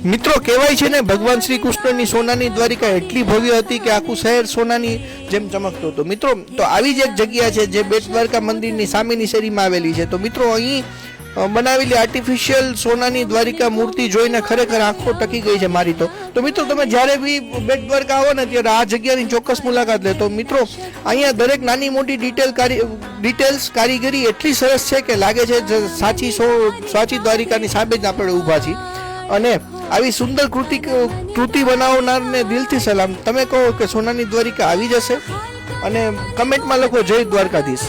મિત્રો કહેવાય છે ને, ભગવાન શ્રી કૃષ્ણની સોનાની દ્વારિકા એટલી ભવ્ય હતી કે આખું શહેર સોનાની જેમ ચમકતું હતું. મિત્રો તો આવી જ એક જગ્યા છે જે બેટ દ્વારકા મંદિરની સામેની શેરીમાં આવેલી છે. તો મિત્રો અહીં બનાવેલી આર્ટિફિશિયલ સોનાની દ્વારિકા મૂર્તિ જોઈને ખરેખર આંખો ટકી ગઈ છે મારી. તો મિત્રો તમે જ્યારે બી બેટ દ્વારકા આવો ને ત્યારે આ જગ્યાની ચોક્કસ મુલાકાત લે. તો મિત્રો અહીંયા દરેક નાની મોટી ડિટેલ્સ કારીગરી એટલી સરસ છે કે લાગે છે સાચી દ્વારિકાની સામે જ આપણે ઊભા છીએ. અને આવી સુંદર કૃતિ બનાવનારને દિલથી સલામ. તમે કહો કે સોનાની દ્વારિકા આવી જશે અને કમેન્ટમાં લખો જય દ્વારકાધીશ.